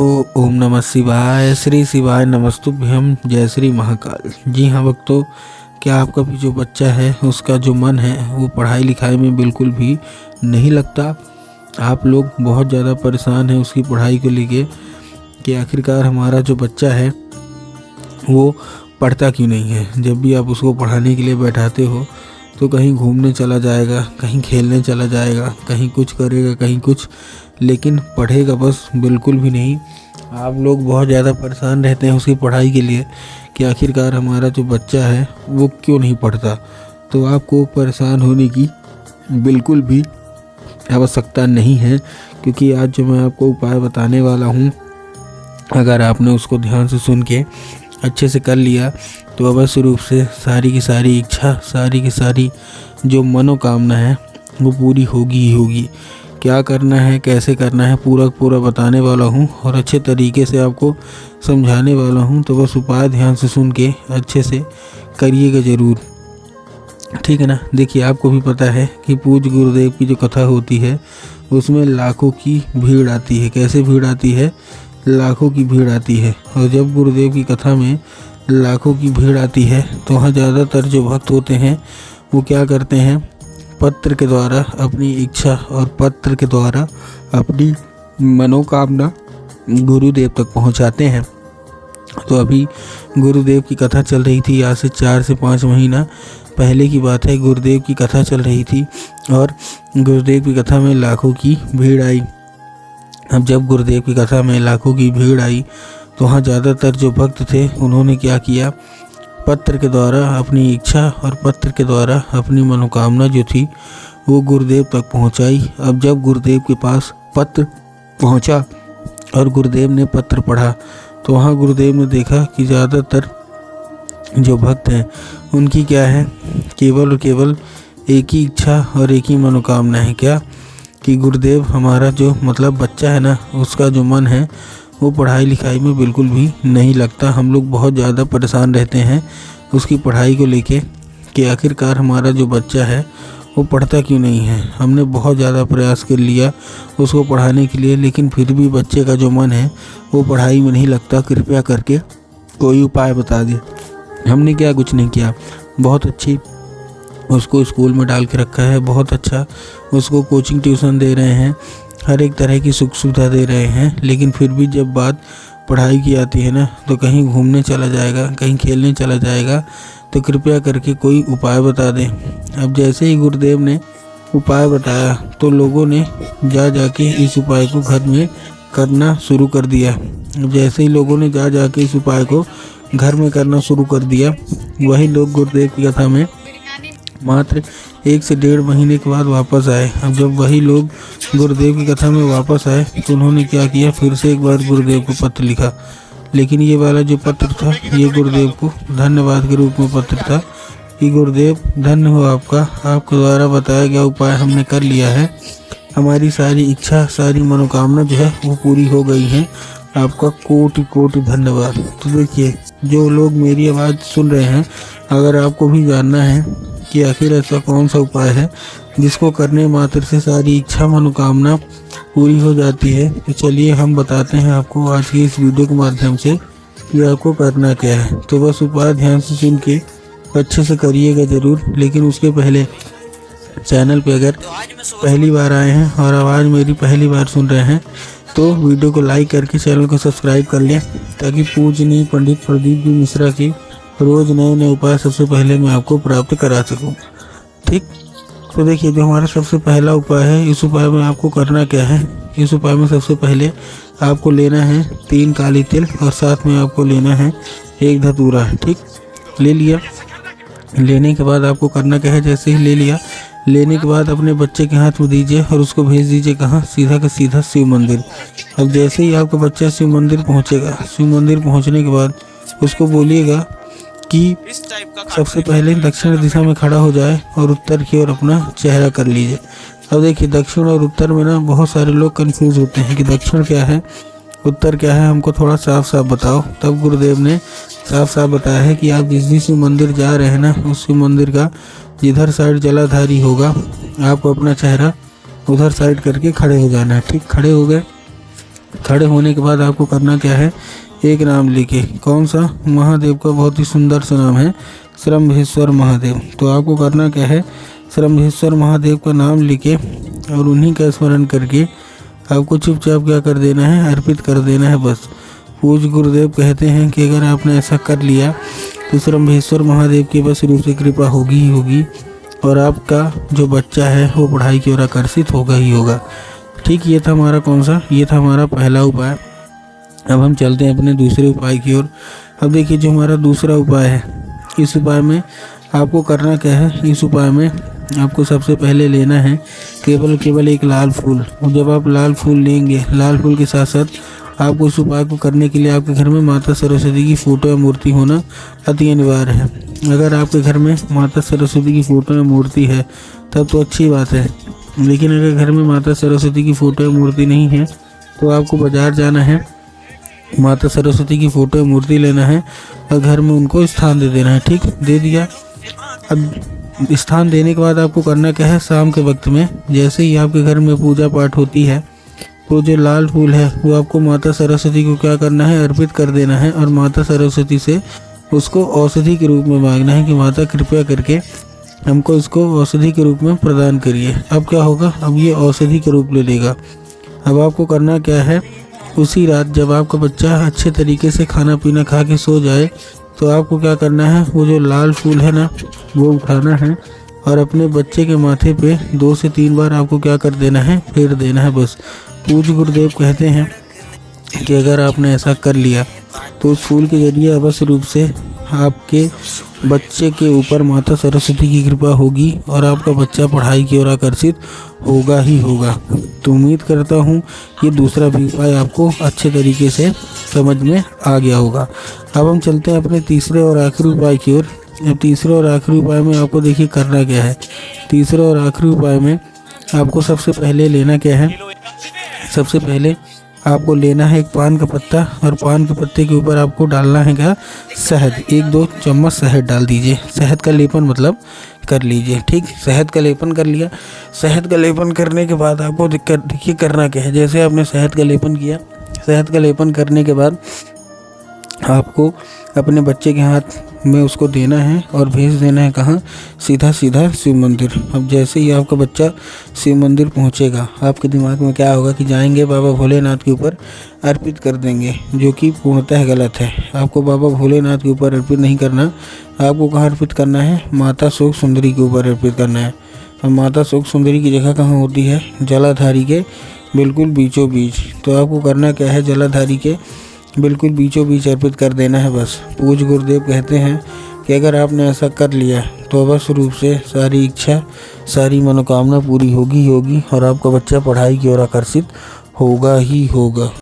ओम नमः शिवाय, श्री शिवाय नमस्तुभ्यम, जय श्री महाकाल। जी हाँ भक्तों, क्या आपका भी जो बच्चा है उसका जो मन है वो पढ़ाई लिखाई में बिल्कुल भी नहीं लगता? आप लोग बहुत ज़्यादा परेशान हैं उसकी पढ़ाई को लेके कि आखिरकार हमारा जो बच्चा है वो पढ़ता क्यों नहीं है। जब भी आप उसको पढ़ाने के लिए बैठाते हो तो कहीं घूमने चला जाएगा, कहीं खेलने चला जाएगा, कहीं कुछ करेगा, कहीं कुछ, लेकिन पढ़ेगा बस बिल्कुल भी नहीं। आप लोग बहुत ज़्यादा परेशान रहते हैं उसकी पढ़ाई के लिए कि आखिरकार हमारा जो बच्चा है वो क्यों नहीं पढ़ता। तो आपको परेशान होने की बिल्कुल भी आवश्यकता नहीं है, क्योंकि आज जो मैं आपको उपाय बताने वाला हूँ, अगर आपने उसको ध्यान से सुन के अच्छे से कर लिया तो अवश्य रूप से सारी की सारी इच्छा, सारी की सारी जो मनोकामना है वो पूरी होगी ही होगी। क्या करना है, कैसे करना है, पूरा बताने वाला हूँ और अच्छे तरीके से आपको समझाने वाला हूँ। तो बस उपाय ध्यान से सुन के अच्छे से करिएगा ज़रूर, ठीक है ना। देखिए, आपको भी पता है कि पूज्य गुरुदेव की जो कथा होती है उसमें लाखों की भीड़ आती है। कैसे भीड़ आती है? लाखों की भीड़ आती है। और जब गुरुदेव की कथा में लाखों की भीड़ आती है तो वहाँ ज़्यादातर जो भक्त होते हैं वो क्या करते हैं, पत्र के द्वारा अपनी इच्छा और पत्र के द्वारा अपनी मनोकामना गुरुदेव तक पहुँचाते हैं। तो अभी गुरुदेव की कथा चल रही थी, आज से 4 से 5 महीना पहले की बात है। गुरुदेव की कथा चल रही थी और गुरुदेव की कथा में लाखों की भीड़ आई। अब जब गुरुदेव की कथा में लाखों की भीड़ आई तो वहाँ ज़्यादातर जो भक्त थे उन्होंने क्या किया, पत्र के द्वारा अपनी इच्छा और पत्र के द्वारा अपनी मनोकामना जो थी वो गुरुदेव तक पहुँचाई। अब जब गुरुदेव के पास पत्र पहुँचा और गुरुदेव ने पत्र पढ़ा तो वहाँ गुरुदेव ने देखा कि ज़्यादातर जो भक्त हैं उनकी क्या है, केवल और केवल एक ही इच्छा और एक ही मनोकामना है। क्या कि गुरुदेव हमारा जो बच्चा है ना, उसका जो मन है वो पढ़ाई लिखाई में बिल्कुल भी नहीं लगता। हम लोग बहुत ज़्यादा परेशान रहते हैं उसकी पढ़ाई को लेके कि आखिरकार हमारा जो बच्चा है वो पढ़ता क्यों नहीं है। हमने बहुत ज़्यादा प्रयास कर लिया उसको पढ़ाने के लिए, लेकिन फिर भी बच्चे का जो मन है वो पढ़ाई में नहीं लगता। कृपया करके कोई उपाय बता दिए। हमने क्या, कुछ नहीं किया, बहुत अच्छी उसको स्कूल में डाल के रखा है, बहुत अच्छा उसको कोचिंग ट्यूशन दे रहे हैं, हर एक तरह की सुख सुविधा दे रहे हैं, लेकिन फिर भी जब बात पढ़ाई की आती है ना तो कहीं घूमने चला जाएगा, कहीं खेलने चला जाएगा। तो कृपया करके कोई उपाय बता दें। अब जैसे ही गुरुदेव ने उपाय बताया तो लोगों ने जाके इस उपाय को घर में करना शुरू कर दिया। जैसे ही लोगों ने जाके इस उपाय को घर में करना शुरू कर दिया, वही लोग गुरुदेव की कथा में मात्र 1 से 1.5 महीने के बाद वापस आए। अब जब वही लोग गुरुदेव की कथा में वापस आए तो उन्होंने क्या किया, फिर से एक बार गुरुदेव को पत्र लिखा। लेकिन ये वाला जो पत्र था ये गुरुदेव को धन्यवाद के रूप में पत्र था कि गुरुदेव धन्य हो आपका, आपके द्वारा बताया गया उपाय हमने कर लिया है, हमारी सारी इच्छा, सारी मनोकामना जो है वो पूरी हो गई है, आपका कोटि कोटि धन्यवाद। तो देखिए, जो लोग मेरी आवाज़ सुन रहे हैं, अगर आपको भी जानना है कि आखिर ऐसा कौन सा उपाय है जिसको करने मात्र से सारी इच्छा मनोकामना पूरी हो जाती है, तो चलिए हम बताते हैं आपको आज की इस वीडियो के माध्यम से कि आपको करना क्या है। तो बस उपाय ध्यान से सुन के अच्छे से करिएगा ज़रूर। लेकिन उसके पहले चैनल पे अगर पहली बार आए हैं और आवाज़ मेरी पहली बार सुन रहे हैं तो वीडियो को लाइक करके चैनल को सब्सक्राइब कर लें, ताकि पूजनीय पंडित प्रदीप जी मिश्रा के रोज़ नए उपाय सबसे पहले मैं आपको प्राप्त करा सकूं, ठीक। तो देखिए, जो हमारा सबसे पहला उपाय है, इस उपाय में आपको करना क्या है। इस उपाय में सबसे पहले आपको लेना है 3 काली तिल और साथ में आपको लेना है 1 धतूरा, ठीक। ले लिया। लेने के बाद आपको करना क्या है, जैसे ही ले लिया, लेने के बाद अपने बच्चे के हाथ में दीजिए और उसको भेज दीजिए कहाँ, सीधा का सीधा शिव मंदिर। अब जैसे ही आपका बच्चा शिव मंदिर पहुँचेगा, शिव मंदिर पहुँचने के बाद उसको बोलिएगा कि सबसे पहले दक्षिण दिशा में खड़ा हो जाए और उत्तर की ओर अपना चेहरा कर लीजिए। अब देखिए, दक्षिण और उत्तर में ना बहुत सारे लोग कंफ्यूज होते हैं कि दक्षिण क्या है, उत्तर क्या है, हमको थोड़ा साफ साफ बताओ। तब गुरुदेव ने साफ साफ बताया है कि आप जिस शिव मंदिर जा रहे हैं ना, उस शिव मंदिर का जिधर साइड जलाधारी होगा, आपको अपना चेहरा उधर साइड करके खड़े हो जाना है, ठीक। खड़े हो गए, खड़े होने के बाद आपको करना क्या है, एक नाम लेके, कौन सा, महादेव का बहुत ही सुंदर सा नाम है, श्रम्भेश्वर महादेव। तो आपको करना क्या है, श्रम्भेश्वर महादेव का नाम लेके और उन्हीं का स्मरण करके आपको चुपचाप क्या कर देना है, अर्पित कर देना है बस। पूज्य गुरुदेव कहते हैं कि अगर आपने ऐसा कर लिया तो श्रम्भेश्वर महादेव की बस रूप से कृपा होगी ही होगी और आपका जो बच्चा है वो पढ़ाई की ओर आकर्षित होगा ही होगा। ठीक, ये था हमारा कौन सा, ये था हमारा पहला उपाय। अब हम चलते हैं अपने दूसरे उपाय की ओर। अब देखिए जो हमारा दूसरा उपाय है, इस उपाय में आपको करना क्या है, इस उपाय में आपको सबसे पहले लेना है केवल एक लाल फूल। और जब आप लाल फूल लेंगे, लाल फूल के साथ साथ आपको इस उपाय को करने के लिए आपके घर में माता सरस्वती की फ़ोटो या मूर्ति होना अति अनिवार्य है। अगर आपके घर में माता सरस्वती की फ़ोटो या मूर्ति है तब तो अच्छी बात है, लेकिन अगर घर में माता सरस्वती की फ़ोटो या मूर्ति नहीं है तो आपको बाज़ार जाना है, माता सरस्वती की फ़ोटो या मूर्ति लेना है और घर में उनको स्थान दे देना है। ठीक, दे दिया। अब स्थान देने के बाद आपको करना क्या है, शाम के वक्त में जैसे ही आपके घर में पूजा पाठ होती है तो जो लाल फूल है वो आपको माता सरस्वती को क्या करना है, अर्पित कर देना है और माता सरस्वती से उसको औषधि के रूप में मांगना है कि माता कृपया करके हमको इसको औषधि के रूप में प्रदान करिए। अब क्या होगा, अब ये औषधि के रूप ले लेगा। अब आपको करना क्या है, उसी रात जब आपका बच्चा अच्छे तरीके से खाना पीना खा के सो जाए तो आपको क्या करना है, वो जो लाल फूल है ना वो उठाना है और अपने बच्चे के माथे पे 2 से 3 बार आपको क्या कर देना है, फेर देना है बस। पूज्य गुरुदेव कहते हैं कि अगर आपने ऐसा कर लिया तो उस फूल के जरिए अवश्य रूप से आपके बच्चे के ऊपर माता सरस्वती की कृपा होगी और आपका बच्चा पढ़ाई की ओर आकर्षित होगा ही होगा। तो उम्मीद करता हूँ ये दूसरा भी उपाय आपको अच्छे तरीके से समझ में आ गया होगा। अब हम चलते हैं अपने तीसरे और आखिरी उपाय की ओर। अब तीसरे और आखिरी उपाय में आपको देखिए करना क्या है। तीसरे और आखिरी उपाय में आपको सबसे पहले लेना क्या है, सबसे पहले आपको लेना है एक पान का पत्ता और पान के पत्ते के ऊपर आपको डालना है क्या, शहद। 1-2 चम्मच शहद डाल दीजिए। शहद का लेपन मतलब कर लीजिए। ठीक, शहद का लेपन कर लिया। शहद का लेपन करने के बाद आपको देखिए करना क्या है। जैसे आपने शहद का लेपन किया, शहद का लेपन करने के बाद आपको अपने बच्चे के हाथ में उसको देना है और भेज देना है कहाँ, सीधा शिव मंदिर। अब जैसे ही आपका बच्चा शिव मंदिर पहुँचेगा आपके दिमाग में क्या होगा कि जाएंगे बाबा भोलेनाथ के ऊपर अर्पित कर देंगे, जो कि पूर्णतः गलत है। आपको बाबा भोलेनाथ के ऊपर अर्पित नहीं करना, आपको कहाँ अर्पित करना है, माता शोक सुंदरी के ऊपर अर्पित करना है। अब माता शोक सुंदरी की जगह कहाँ होती है, जलाधारी के बिल्कुल बीचों बीच। तो आपको करना क्या है, जलाधारी के बिल्कुल बीचों बीच अर्पित कर देना है बस। पूज्य गुरुदेव कहते हैं कि अगर आपने ऐसा कर लिया तो अवश्य रूप से सारी इच्छा, सारी मनोकामना पूरी होगी ही होगी और आपका बच्चा पढ़ाई की ओर आकर्षित होगा ही होगा।